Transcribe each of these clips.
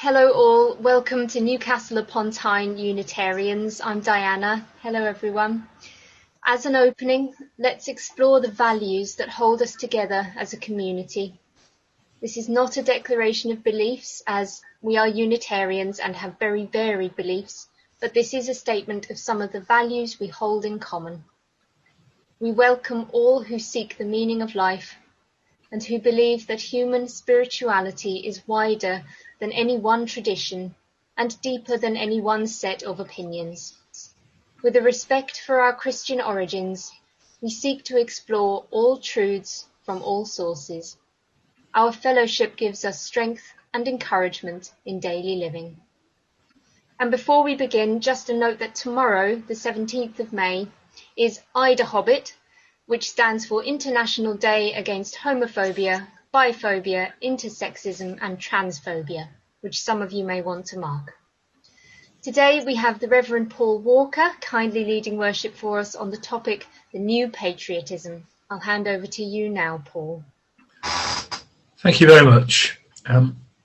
Hello all, welcome to Newcastle upon Tyne Unitarians. I'm Diana. Hello everyone. As an opening, let's explore the values that hold us together as a community. This is not a declaration of beliefs, as we are Unitarians and have very varied beliefs, but this is a statement of some of the values we hold in common. We welcome all who seek the meaning of life and who believe that human spirituality is wider than any one tradition and deeper than any one set of opinions. With a respect for our Christian origins, we seek to explore all truths from all sources. Our fellowship gives us strength and encouragement in daily living. And before we begin, just a note that tomorrow, the 17th of May, is IDAHOBIT, which stands for International Day Against Homophobia, Biphobia, Intersexism and Transphobia, which some of you may want to mark. Today we have the Reverend Paul Walker kindly leading worship for us on the topic, the new patriotism. I'll hand over to you now, Paul. Thank you very much.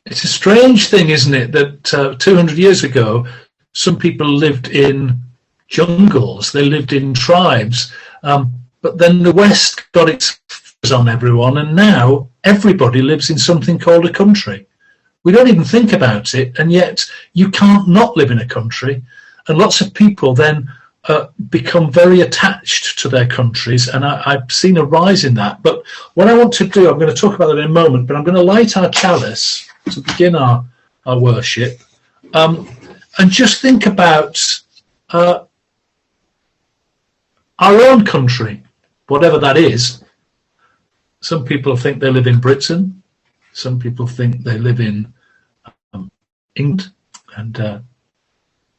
It's a strange thing, isn't it, that 200 years ago, some people lived in jungles, they lived in tribes, but then the West got its fingers on everyone, and now everybody lives in something called a country. We don't even think about it, and yet you can't not live in a country, and lots of people then become very attached to their countries, and I've seen a rise in that. But what I want to do, I'm going to talk about that in a moment, but I'm going to light our chalice to begin our worship, and just think about our own country, whatever that is. Some people think they live in Britain, some people think they live in England, and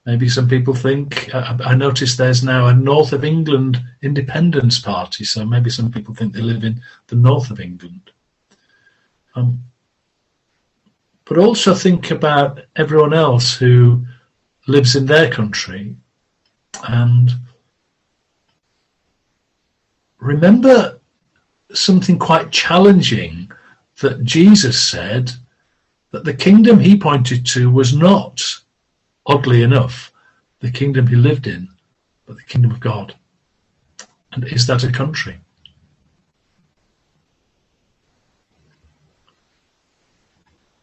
maybe some people think, I noticed there's now a North of England Independence Party, so maybe some people think they live in the north of England. But also think about everyone else who lives in their country, and remember something quite challenging that Jesus said, that the kingdom he pointed to was not, oddly enough, the kingdom he lived in, but the kingdom of God. And is that a country?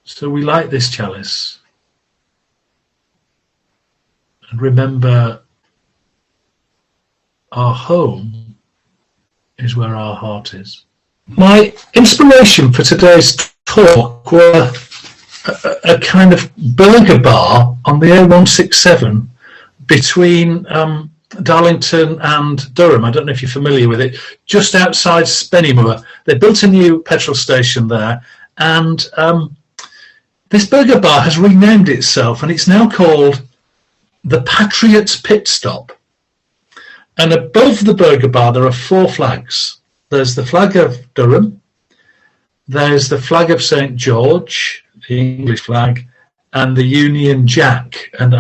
So we light this chalice and remember our home is where our heart is. My inspiration for today's talk were a kind of burger bar on the A167 between Darlington and Durham. I don't know if you're familiar with it, just outside Spennymoor. They built a new petrol station there, and this burger bar has renamed itself, and it's now called the Patriots Pit Stop. And above the burger bar there are four flags. There's the flag of Durham, there's the flag of St. George, the English flag, and the Union Jack. And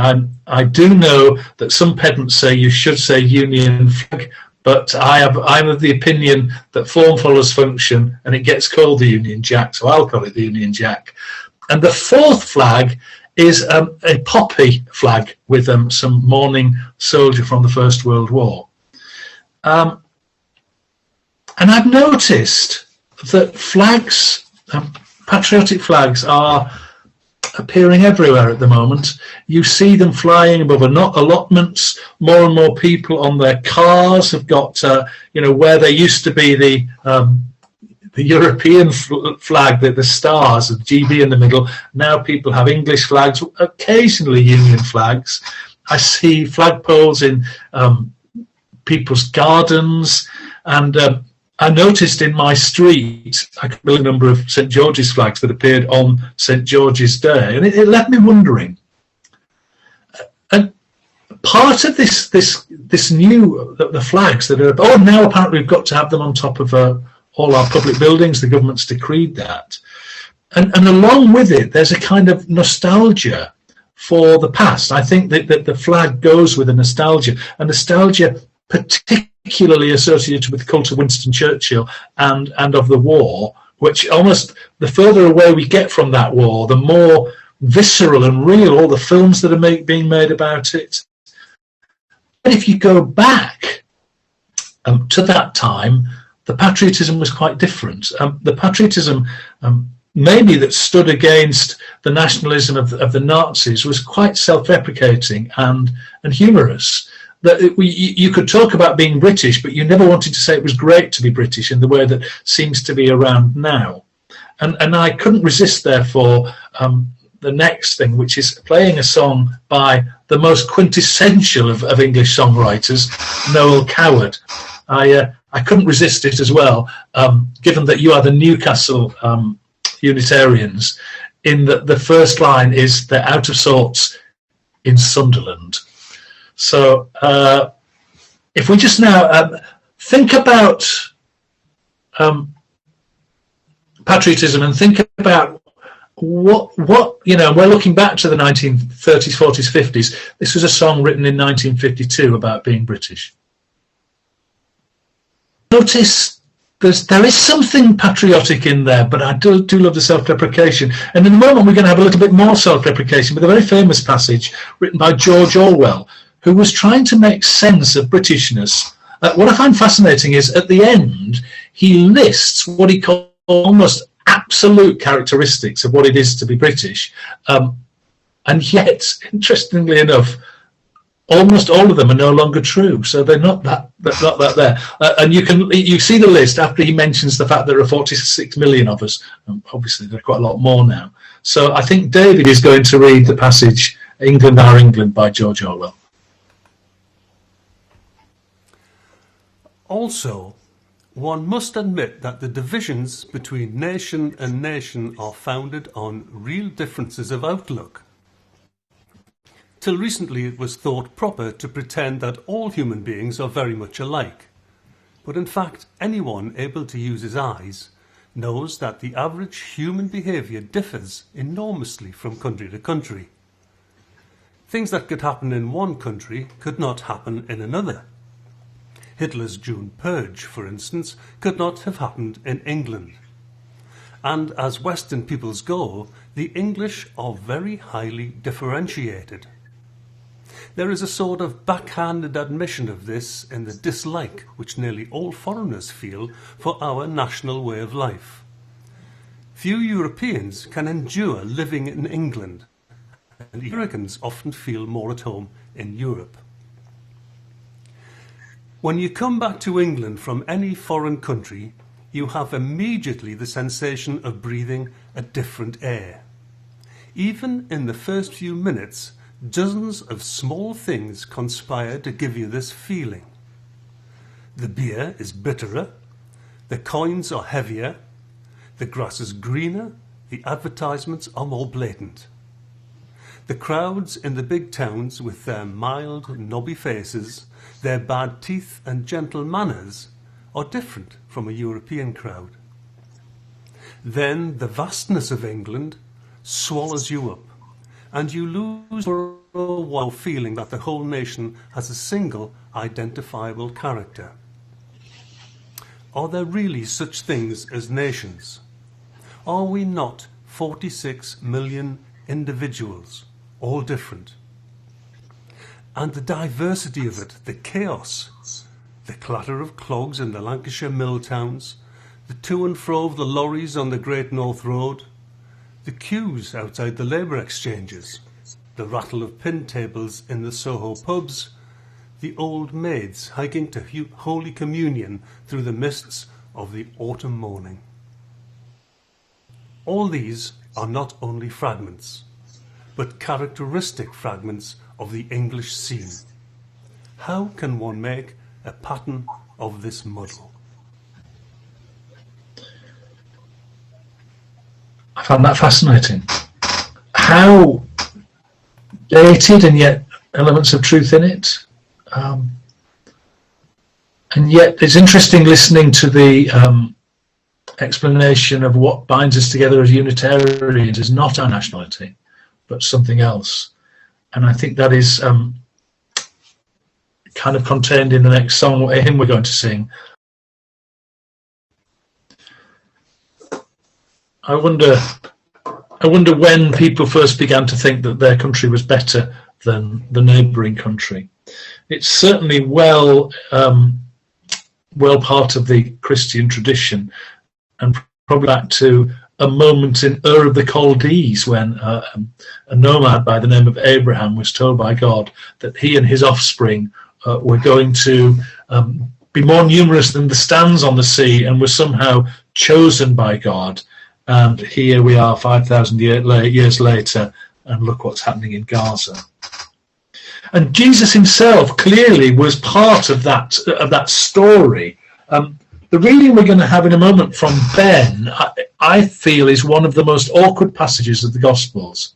I do know that some pedants say you should say Union flag, but I'm of the opinion that form follows function, and it gets called the Union Jack, so I'll call it the Union Jack. And the fourth flag is a poppy flag with some mourning soldier from the First World War. And I've noticed that flags, patriotic flags, are appearing everywhere at the moment. You see them flying above allotments. More and more people on their cars have got, where there used to be the European flag, the stars of GB in the middle. Now people have English flags, occasionally Union flags. I see flagpoles in people's gardens, and I noticed in my street a number of St. George's flags that appeared on St. George's Day, and it left me wondering. And part of this new, the flags that are, now apparently we've got to have them on top of all our public buildings. The government's decreed that. And along with it, there's a kind of nostalgia for the past. I think that the flag goes with a nostalgia particularly associated with the cult of Winston Churchill and of the war, which almost, the further away we get from that war, the more visceral and real, all the films that are being made about it. But if you go back to that time, the patriotism was quite different. The patriotism maybe that stood against the nationalism of the Nazis was quite self-deprecating and humorous. That you could talk about being British, but you never wanted to say it was great to be British in the way that seems to be around now. And I couldn't resist, therefore, the next thing, which is playing a song by the most quintessential of English songwriters, Noel Coward. I couldn't resist it as well, given that you are the Newcastle Unitarians, in that the first line is they're out of sorts in Sunderland. So if we just now think about patriotism and think about what we're looking back to the 1930s, 40s, 50s. This was a song written in 1952 about being British. Notice there is something patriotic in there, but I do love the self-deprecation. And in a moment, we're going to have a little bit more self-deprecation with a very famous passage written by George Orwell, who was trying to make sense of Britishness. What I find fascinating is at the end, he lists what he calls almost absolute characteristics of what it is to be British. And yet, interestingly enough, almost all of them are no longer true. So they're not that there. And you see the list after he mentions the fact there are 46 million of us. Obviously, there are quite a lot more now. So I think David is going to read the passage, England, Our England, by George Orwell. Also, one must admit that the divisions between nation and nation are founded on real differences of outlook. Till recently it was thought proper to pretend that all human beings are very much alike. But in fact, anyone able to use his eyes knows that the average human behaviour differs enormously from country to country. Things that could happen in one country could not happen in another. Hitler's June Purge, for instance, could not have happened in England. And as Western peoples go, the English are very highly differentiated. There is a sort of backhanded admission of this in the dislike which nearly all foreigners feel for our national way of life. Few Europeans can endure living in England, and Americans often feel more at home in Europe. When you come back to England from any foreign country, you have immediately the sensation of breathing a different air. Even in the first few minutes, dozens of small things conspire to give you this feeling. The beer is bitterer, the coins are heavier, the grass is greener, the advertisements are more blatant. The crowds in the big towns with their mild, knobby faces, their bad teeth and gentle manners are different from a European crowd. Then the vastness of England swallows you up, and you lose for a while feeling that the whole nation has a single identifiable character. Are there really such things as nations? Are we not 46 million individuals, all different? And the diversity of it, the chaos, the clatter of clogs in the Lancashire mill towns, the to and fro of the lorries on the Great North Road, the queues outside the labour exchanges, the rattle of pin tables in the Soho pubs, the old maids hiking to Holy Communion through the mists of the autumn morning. All these are not only fragments, but characteristic fragments of the English scene. How can one make a pattern of this muddle? I found that fascinating. How dated and yet elements of truth in it. And yet it's interesting listening to the explanation of what binds us together as Unitarians is not our nationality, but something else. And I think that is kind of contained in the next song, a hymn we're going to sing. I wonder I wonder when people first began to think that their country was better than the neighbouring country. It's certainly well part of the Christian tradition, and probably back to a moment in Ur of the Chaldees when a nomad by the name of Abraham was told by God that he and his offspring were going to be more numerous than the sands on the sea, and were somehow chosen by God. And here we are 5,000 years later, and look what's happening in Gaza. And Jesus himself clearly was part of that story. The reading we're going to have in a moment from Ben, I feel, is one of the most awkward passages of the Gospels,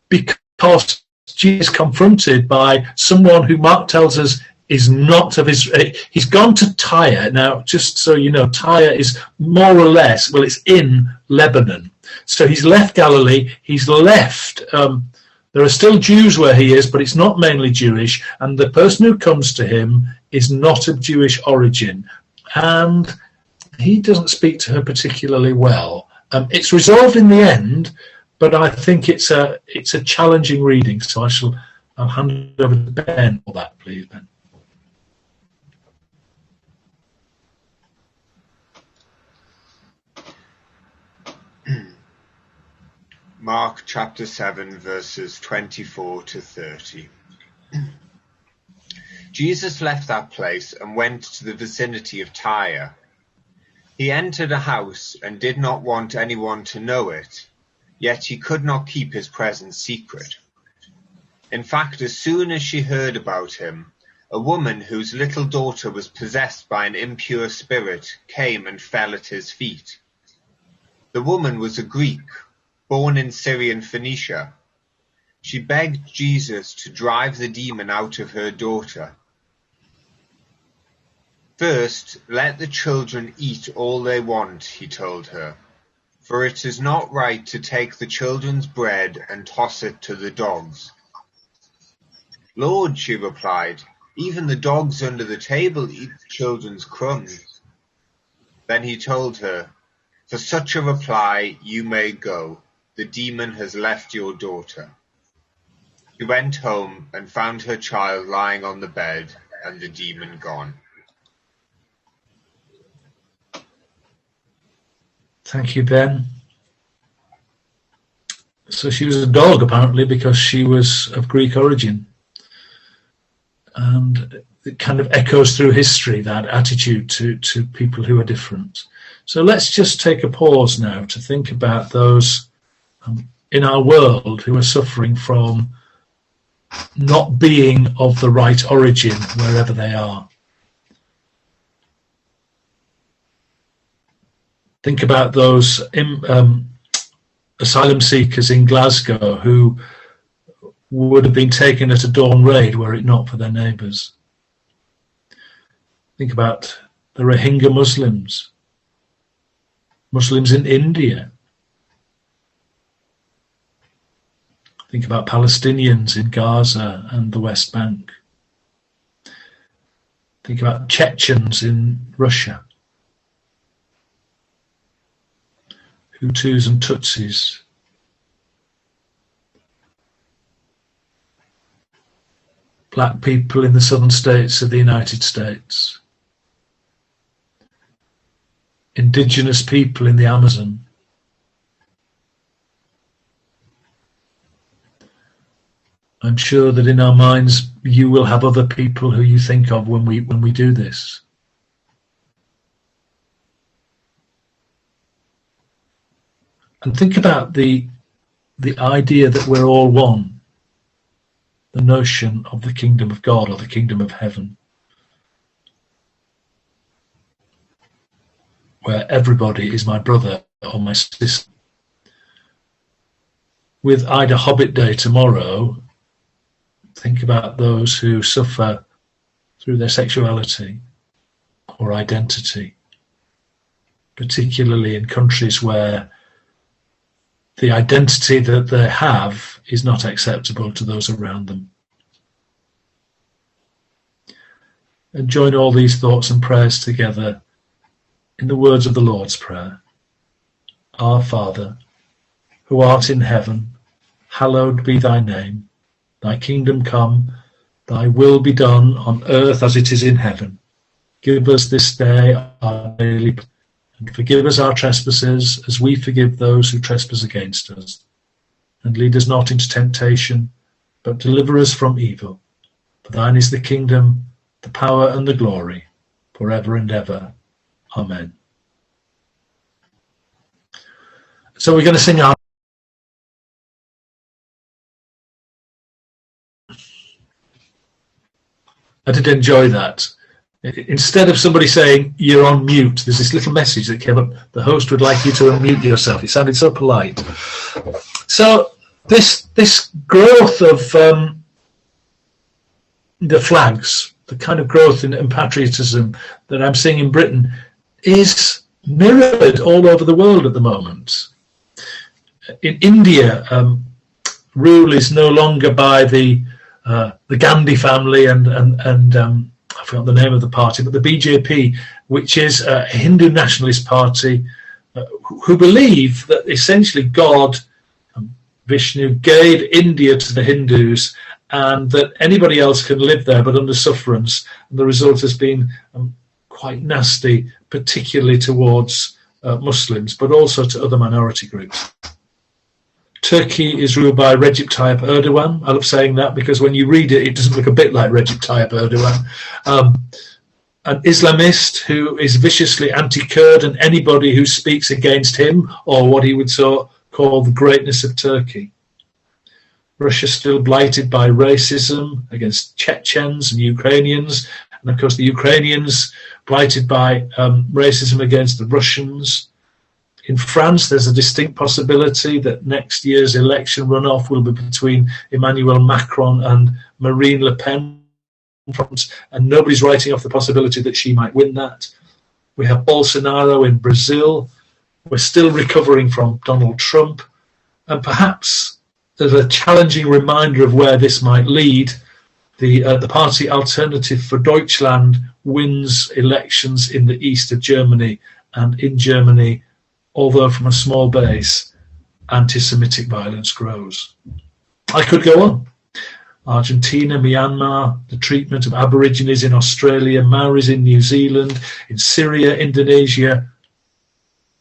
because Jesus is confronted by someone who Mark tells us is not of his. He's gone to Tyre. Now, just so you know, Tyre is more or less, well, it's in Lebanon. So he's left Galilee. He's left. There are still Jews where he is, but it's not mainly Jewish. And the person who comes to him is not of Jewish origin. And he doesn't speak to her particularly well. It's resolved in the end, but I think it's a challenging reading. So I'll hand it over to Ben for that, please, Ben. Mark chapter 7, verses 24 to 30. Jesus left that place and went to the vicinity of Tyre. He entered a house and did not want anyone to know it, yet he could not keep his presence secret. In fact, as soon as she heard about him, a woman whose little daughter was possessed by an impure spirit came and fell at his feet. The woman was a Greek, born in Syrian Phoenicia. She begged Jesus to drive the demon out of her daughter. First, let the children eat all they want, he told her, for it is not right to take the children's bread and toss it to the dogs. Lord, she replied, even the dogs under the table eat the children's crumbs. Then he told her, for such a reply you may go. The demon has left your daughter. She went home and found her child lying on the bed and the demon gone. Thank you, Ben. So she was a dog, apparently, because she was of Greek origin. And it kind of echoes through history, that attitude to people who are different. So let's just take a pause now to think about those in our world who are suffering from not being of the right origin wherever they are. Think about those asylum seekers in Glasgow who would have been taken at a dawn raid were it not for their neighbours. Think about the Rohingya Muslims in India. Think about Palestinians in Gaza and the West Bank. Think about Chechens in Russia. Hutus and Tutsis. Black people in the southern states of the United States. Indigenous people in the Amazon. I'm sure that in our minds you will have other people who you think of when we do this. And think about the idea that we're all one, the notion of the kingdom of God or the kingdom of heaven, where everybody is my brother or my sister. With Ida Hobbit Day tomorrow, think about those who suffer through their sexuality or identity, particularly in countries where the identity that they have is not acceptable to those around them. And join all these thoughts and prayers together in the words of the Lord's Prayer. Our Father, who art in heaven, hallowed be thy name. Thy kingdom come, thy will be done on earth as it is in heaven. Give us this day our daily bread, and forgive us our trespasses as we forgive those who trespass against us. And lead us not into temptation, but deliver us from evil. For thine is the kingdom, the power and the glory, forever and ever. Amen. So we're going to sing our... I did enjoy that. Instead of somebody saying, you're on mute, there's this little message that came up, the host would like you to unmute yourself. It sounded so polite. So this growth of the flags, the kind of growth in patriotism that I'm seeing in Britain is mirrored all over the world at the moment. In India, rule is no longer by the Gandhi family and I forgot the name of the party, but the BJP, which is a Hindu nationalist party who believe that essentially God, Vishnu, gave India to the Hindus and that anybody else can live there but under sufferance. And the result has been quite nasty, particularly towards Muslims, but also to other minority groups. Turkey is ruled by Recep Tayyip Erdogan. I love saying that because when you read it, it doesn't look a bit like Recep Tayyip Erdogan. An Islamist who is viciously anti-Kurd and anybody who speaks against him or what he would call the greatness of Turkey. Russia still blighted by racism against Chechens and Ukrainians. And of course the Ukrainians blighted by racism against the Russians. In France, there's a distinct possibility that next year's election runoff will be between Emmanuel Macron and Marine Le Pen, and nobody's writing off the possibility that she might win that. We have Bolsonaro in Brazil. We're still recovering from Donald Trump, and perhaps there's a challenging reminder of where this might lead. The party Alternative for Deutschland wins elections in the east of Germany, and in Germany, although from a small base, anti-Semitic violence grows. I could go on. Argentina, Myanmar, the treatment of Aborigines in Australia, Maoris in New Zealand, in Syria, Indonesia,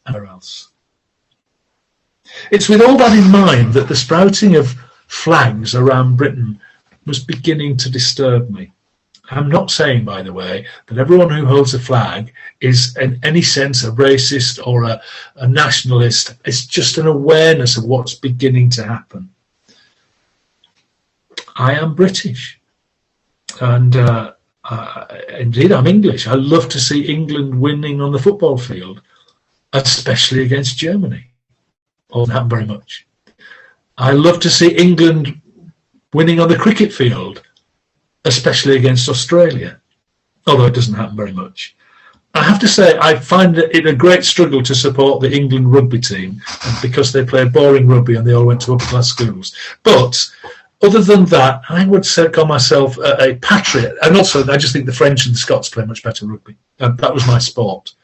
and where else. It's with all that in mind that the sprouting of flags around Britain was beginning to disturb me. I'm not saying, by the way, that everyone who holds a flag is in any sense a racist or a nationalist. It's just an awareness of what's beginning to happen. I am British, and indeed I'm English. I love to see England winning on the football field, especially against Germany. Doesn't happen very much. I love to see England winning on the cricket field, especially against Australia, although it doesn't happen very much. I have to say, I find it a great struggle to support the England rugby team because they play boring rugby and they all went to upper-class schools. But other than that, I would call myself a patriot. And also, I just think the French and the Scots play much better rugby. That was my sport.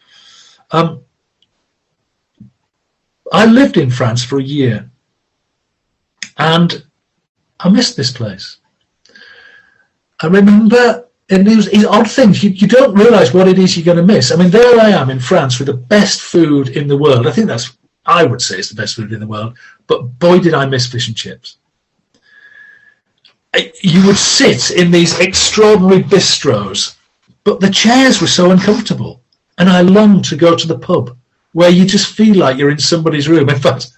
I lived in France for a year, and I missed this place. I remember, and these odd things, you don't realise what it is you're going to miss. I mean, there I am in France with the best food in the world. I would say it's the best food in the world, but boy did I miss fish and chips. You would sit in these extraordinary bistros, but the chairs were so uncomfortable, and I longed to go to the pub, where you just feel like you're in somebody's room. In fact,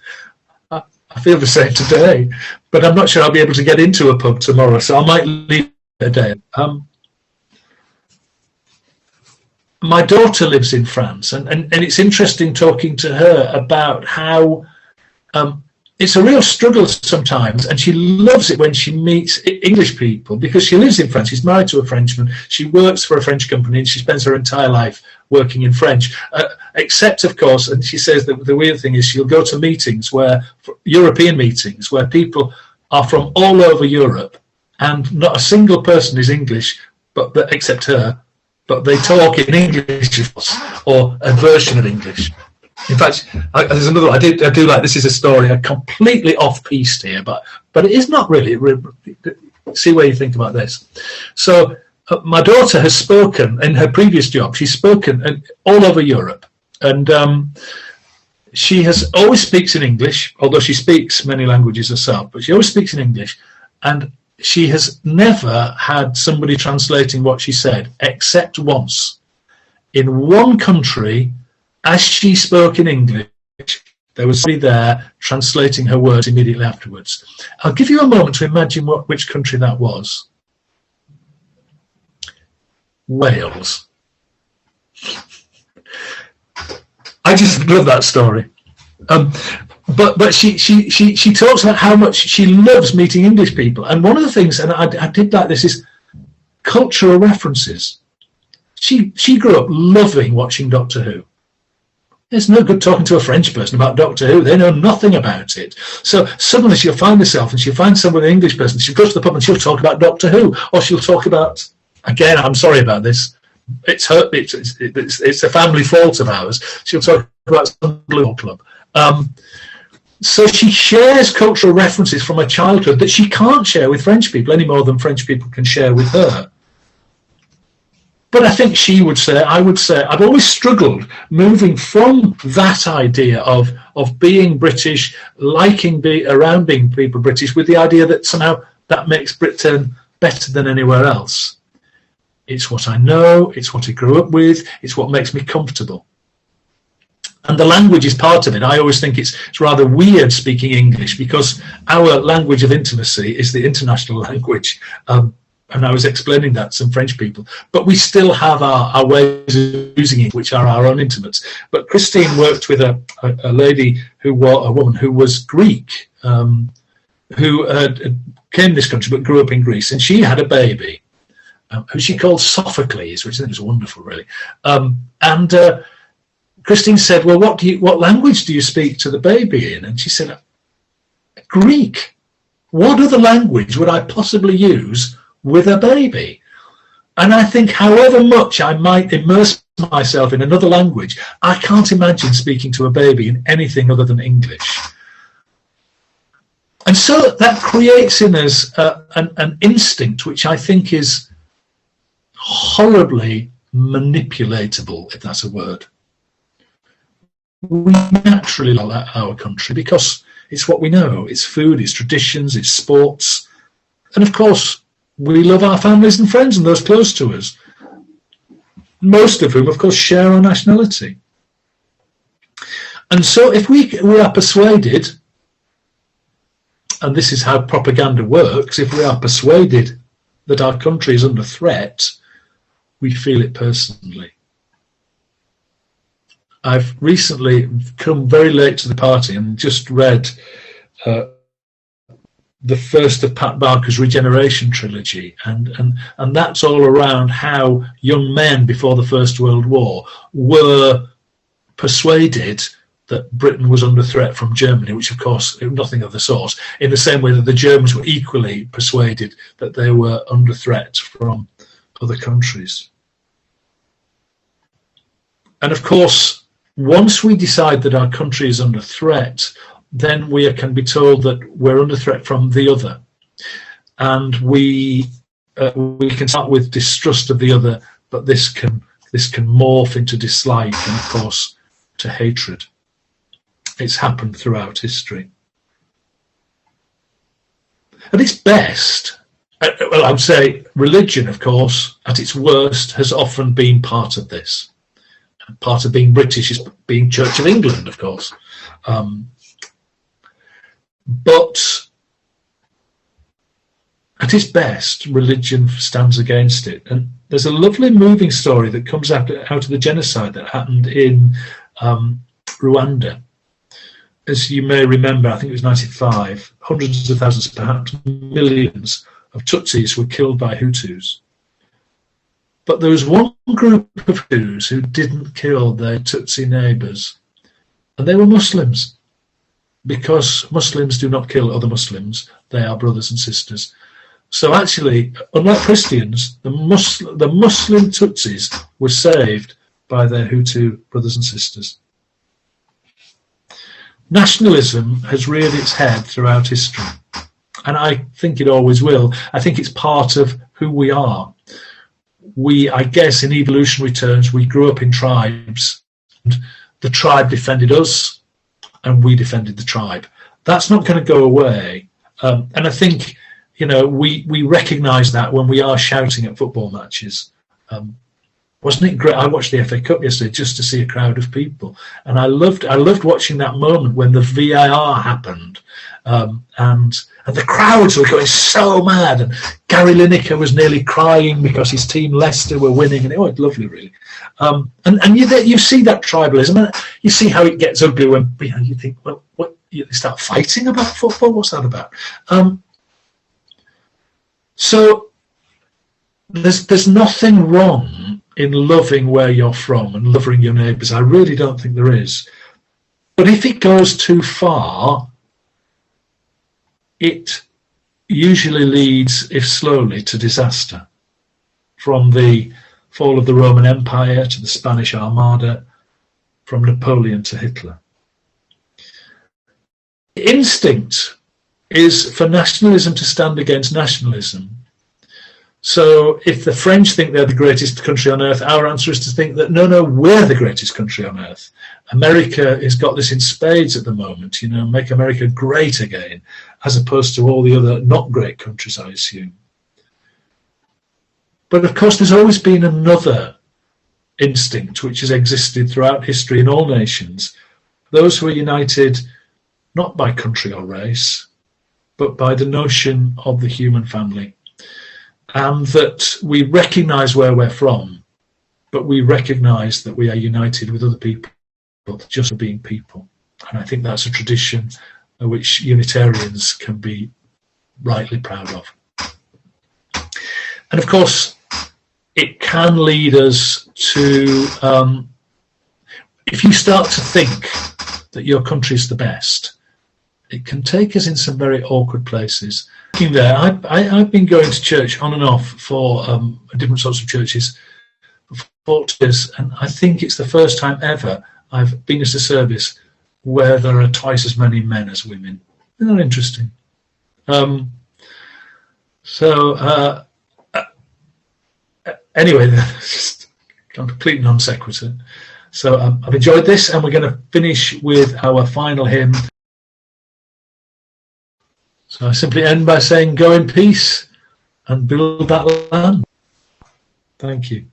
I feel the same today, but I'm not sure I'll be able to get into a pub tomorrow, so I might leave a day. My daughter lives in France, and it's interesting talking to her about how it's a real struggle sometimes, and she loves it when she meets English people because she lives in France. She's married to a Frenchman. She works for a French company, and she spends her entire life working in French, except, of course, and she says that the weird thing is she'll go to meetings European meetings where people are from all over Europe, and not a single person is English, except her, but they talk in English or a version of English. In fact, there's another one. I do like, this is a story, a completely off-piste here, but it is not really. See where you think about this. So my daughter has spoken in her previous job. She's spoken all over Europe, and she always speaks in English, although she speaks many languages herself, but she always speaks in English, and she has never had somebody translating what she said, except once. In one country, as she spoke in English, there was somebody there translating her words immediately afterwards. I'll give you a moment to imagine which country that was. Wales. I just love that story. But she talks about how much she loves meeting English people. And one of the things, and I did like this, is cultural references. She grew up loving watching Doctor Who. It's no good talking to a French person about Doctor Who. They know nothing about it. So suddenly she'll find herself, and she'll find someone, an English person. She'll go to the pub and she'll talk about Doctor Who, or she'll talk about, again, I'm sorry about this, it's a family fault of ours. She'll talk about some Blue Club. So she shares cultural references from her childhood that she can't share with French people any more than French people can share with her. But I think I would say, I've always struggled moving from that idea of being British, liking around being people British, with the idea that somehow that makes Britain better than anywhere else. It's what I know, it's what I grew up with, it's what makes me comfortable. And the language is part of it. I always think it's rather weird speaking English, because our language of intimacy is the international language. And I was explaining that to some French people. But we still have our ways of using it, which are our own intimates. But Christine worked with a lady a woman who was Greek, who came to this country but grew up in Greece. And she had a baby who she called Sophocles, which I think was wonderful, really. Christine said, well, what language do you speak to the baby in? And she said, Greek. What other language would I possibly use with a baby? And I think however much I might immerse myself in another language, I can't imagine speaking to a baby in anything other than English. And so that creates in us an instinct which I think is horribly manipulatable, if that's a word. We naturally love our country because it's what we know. It's food, it's traditions, it's sports. And of course, we love our families and friends and those close to us, most of whom, of course, share our nationality. And so if we are persuaded, and this is how propaganda works, if we are persuaded that our country is under threat, we feel it personally. I've recently come very late to the party and just read the first of Pat Barker's Regeneration trilogy, and that's all around how young men before the First World War were persuaded that Britain was under threat from Germany, which of course nothing of the sort, in the same way that the Germans were equally persuaded that they were under threat from other countries. And of course, once we decide that our country is under threat, then we can be told that we're under threat from the other. And we can start with distrust of the other, but this can morph into dislike and, of course, to hatred. It's happened throughout history. At its best, well, I would say religion, of course, at its worst, has often been part of this. Part of being British is being Church of England, of course. But at its best, religion stands against it. And there's a lovely moving story that comes out of the genocide that happened in Rwanda. As you may remember, I think it was 1995, hundreds of thousands, perhaps millions of Tutsis were killed by Hutus. But there was one group of Hutus who didn't kill their Tutsi neighbours, and they were Muslims, because Muslims do not kill other Muslims. They are brothers and sisters. So actually, unlike Christians, the Muslim Tutsis were saved by their Hutu brothers and sisters. nationalism has reared its head throughout history, and I think it always will. I think it's part of who we are. I guess in evolutionary terms, we grew up in tribes, and the tribe defended us, and we defended the tribe. That's not going to go away, and I think, you know, we recognise that when we are shouting at football matches. Wasn't it great? I watched the FA Cup yesterday just to see a crowd of people, and I loved watching that moment when the VAR happened, and the crowds were going so mad, and Gary Lineker was nearly crying because his team Leicester were winning, and it was lovely, really. And you see that tribalism, and you see how it gets ugly when, you know, you think, well, what, you start fighting about football? What's that about? So there's nothing wrong in loving where you're from and loving your neighbours. I really don't think there is. But if it goes too far, it usually leads, if slowly, to disaster. From the fall of the Roman Empire to the Spanish Armada, from Napoleon to Hitler. The instinct is for nationalism to stand against nationalism. So if the French think they're the greatest country on earth, our answer is to think that, no, we're the greatest country on earth. America has got this in spades at the moment, you know, make America great again, as opposed to all the other not great countries, I assume. But of course, there's always been another instinct which has existed throughout history in all nations. Those who are united not by country or race, but by the notion of the human family. And that we recognise where we're from, but we recognise that we are united with other people just for being people. And I think that's a tradition which Unitarians can be rightly proud of. And of course, it can lead us to, if you start to think that your country's the best, it can take us in some very awkward places. There, I've been going to church on and off for different sorts of churches for 40 years, and I think it's the first time ever I've been at a service where there are twice as many men as women. Isn't that interesting? Anyway, just a complete non sequitur. So I've enjoyed this, and we're going to finish with our final hymn. So I simply end by saying, go in peace and build that land. Thank you.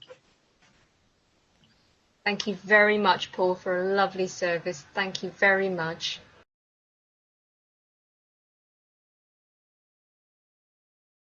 Thank you very much, Paul, for a lovely service. Thank you very much.